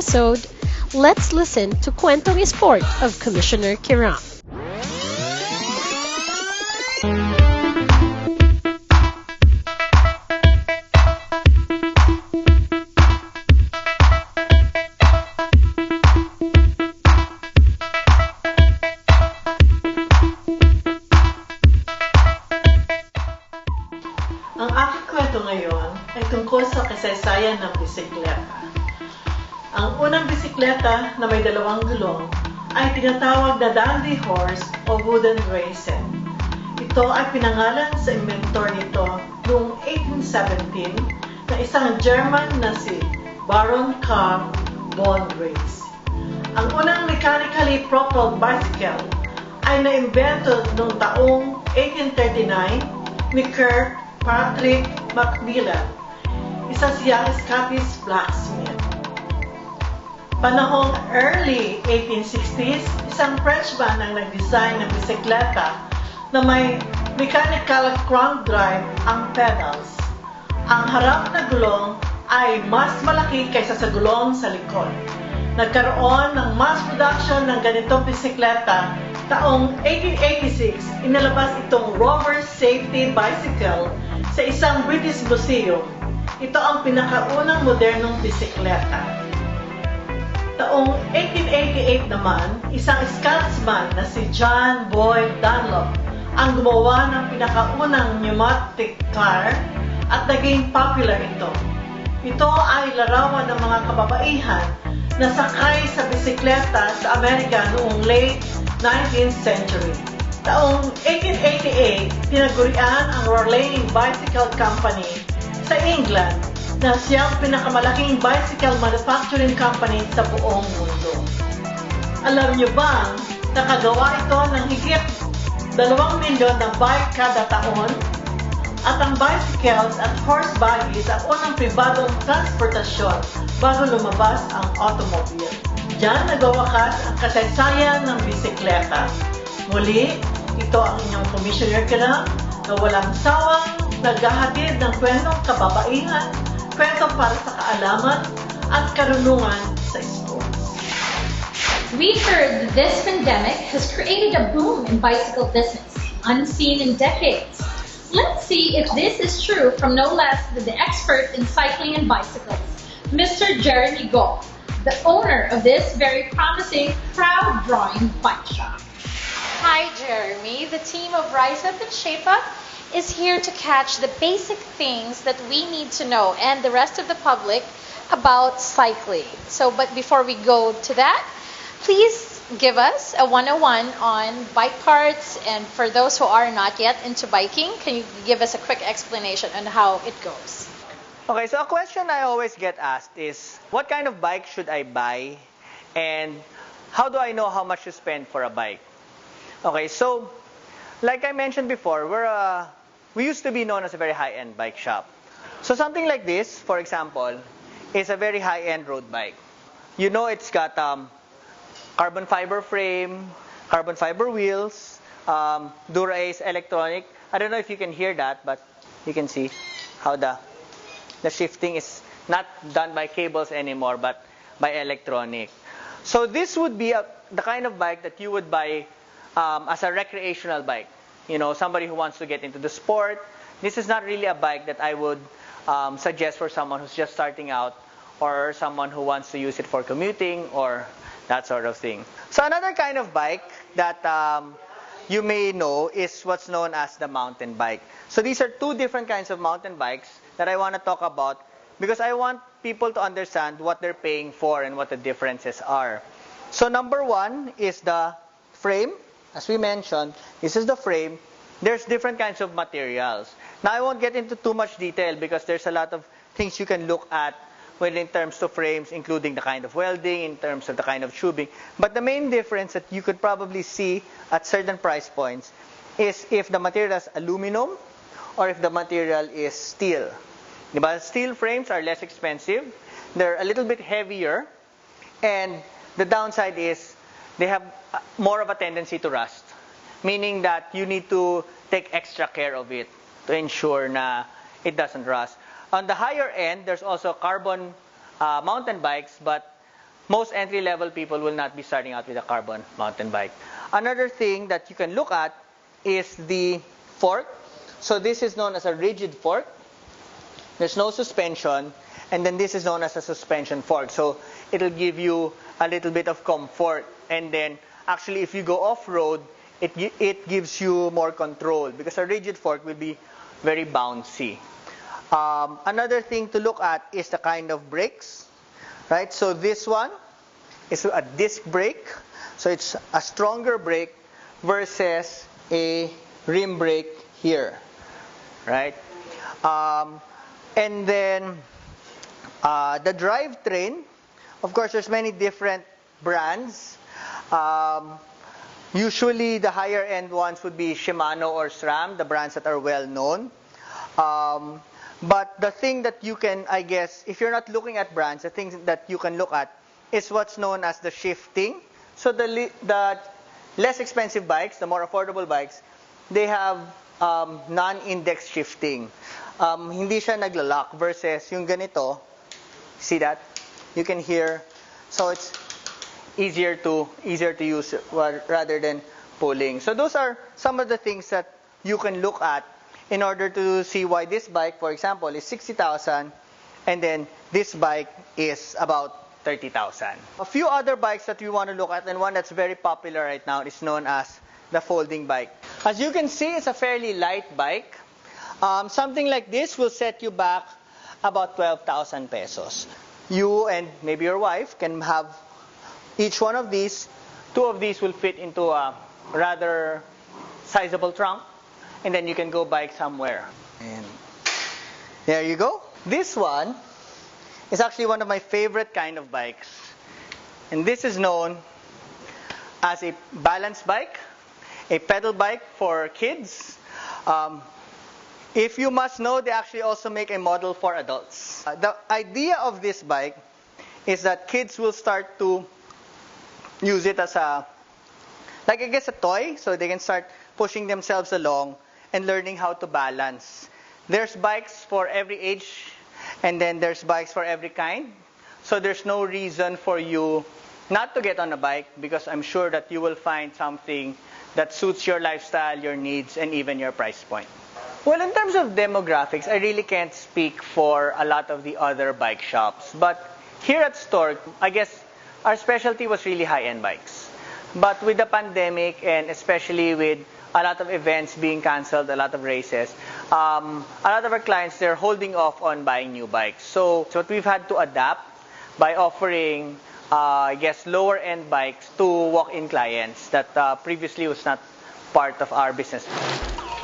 episode, let's listen to Kwentong Isport of Commissioner Kiram. Ang aking kwento ngayon ay tungkol sa kasaysayan ng bisikleta. Ang unang bisikleta na may dalawang gulong ay tinatawag na dandy horse o wooden raisin. Ito ay pinangalan sa inventor nito noong 1817 na isang German na si Baron Karl von Drais. Ang unang mechanically propelled bicycle ay naimbento noong taong 1839 ni Patrick Macmillan, isa siyang Scottish blacksmith. Panahong early 1860s, isang Frenchman ang nag-design ng bisikleta na may mechanical crank drive ang pedals. Ang harap na gulong ay mas malaki kaysa sa gulong sa likod. Nagkaroon ng mass production ng ganitong bisikleta taong 1886. Inalabas itong Rover Safety Bicycle sa isang British museum. Ito ang pinakaunang modernong bisikleta. Taong 1888 naman, isang Scotsman na si John Boyd Dunlop ang gumawa ng pinakaunang pneumatic car at naging popular ito. Ito ay larawan ng mga kababaihan na sakay sa bisikleta sa Amerika noong late 19th century. Taong 1888, tinagurian ang Rolayne Bicycle Company sa England na siyang pinakamalaking bicycle manufacturing company sa buong mundo. Alam niyo bang nakagawa ito ng higit 2 milyon na bike kada taon? At ang bicycles at horse buggies ang unang pribadong transportasyon bago lumabas ang automobile. Diyan nagwawakas ang kasaysayan ng bisikleta. Muli, ito ang inyong Commissioner Kiram na walang sawang naghahatid ng kwentong kababaihan, kwentong para sa kaalaman at karunungan sa sports. We heard that this pandemic has created a boom in bicycle business, unseen in decades. Let's see if this is true from no less than the expert in cycling and bicycles, Mr. Jeremy Goff, the owner of this very promising crowd-drawing bike shop. Hi, Jeremy. The team of Rise Up and Shape Up is here to catch the basic things that we need to know and the rest of the public about cycling. But before we go to that, please give us a 101 on bike parts, and for those who are not yet into biking, can you give us a quick explanation on how it goes? Okay, so a question I always get asked is, what kind of bike should I buy? And how do I know how much to spend for a bike? Okay, so like I mentioned before, we used to be known as a very high-end bike shop. So something like this, for example, is a very high-end road bike. You know, it's got carbon fiber frame, carbon fiber wheels, Dura-Ace electronic. I don't know if you can hear that, but you can see how the shifting is not done by cables anymore, but by electronic. So this would be the kind of bike that you would buy as a recreational bike. You know, somebody who wants to get into the sport. This is not really a bike that I would suggest for someone who's just starting out or someone who wants to use it for commuting or that sort of thing. So another kind of bike that you may know is what's known as the mountain bike. So these are two different kinds of mountain bikes that I want to talk about because I want people to understand what they're paying for and what the differences are. So number one is the frame. As we mentioned, this is the frame. There's different kinds of materials. Now I won't get into too much detail because there's a lot of things you can look at when in terms of frames, including the kind of welding, in terms of the kind of tubing. But the main difference that you could probably see at certain price points is if the material is aluminum or if the material is steel. But steel frames are less expensive. They're a little bit heavier. And the downside is they have more of a tendency to rust. Meaning that you need to take extra care of it to ensure na it doesn't rust. On the higher end, there's also carbon mountain bikes, but most entry-level people will not be starting out with a carbon mountain bike. Another thing that you can look at is the fork. So this is known as a rigid fork. There's no suspension, and then this is known as a suspension fork. So it'll give you a little bit of comfort, and then actually if you go off-road, it gives you more control because a rigid fork will be very bouncy. Another thing to look at is the kind of brakes, right? So this one is a disc brake, so it's a stronger brake versus a rim brake here, right? And then the drivetrain, of course, there's many different brands. Usually the higher end ones would be Shimano or SRAM, the brands that are well known. But the thing that you can, I guess, if you're not looking at brands, the thing that you can look at is what's known as the shifting. So the less expensive bikes, the more affordable bikes, they have non-index shifting. Hindi siya naglalak versus yung ganito, see that? You can hear, so it's easier to use rather than pulling. So those are some of the things that you can look at in order to see why this bike, for example, is 60,000 and then this bike is about 30,000. A few other bikes that we want to look at, and one that's very popular right now is known as the folding bike. As you can see, it's a fairly light bike. Something like this will set you back about 12,000 pesos. You and maybe your wife can have each one of these. Two of these will fit into a rather sizable trunk, and then you can go bike somewhere. And there you go. This one is actually one of my favorite kind of bikes. And this is known as a balance bike, a pedal bike for kids. If you must know, they actually also make a model for adults. The idea of this bike is that kids will start to use it as a, like I guess a toy, so they can start pushing themselves along and learning how to balance. There's bikes for every age, and then there's bikes for every kind. So there's no reason for you not to get on a bike, because I'm sure that you will find something that suits your lifestyle, your needs, and even your price point. Well, in terms of demographics, I really can't speak for a lot of the other bike shops. But here at Stork, I guess our specialty was really high-end bikes. But with the pandemic, and especially with a lot of events being canceled, a lot of races, a lot of our clients, they're holding off on buying new bikes. So what we've had to adapt by offering, I guess, lower-end bikes to walk-in clients that previously was not part of our business.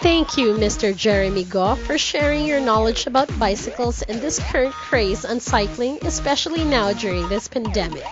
Thank you, Mr. Jeremy Goff, for sharing your knowledge about bicycles and this current craze on cycling, especially now during this pandemic.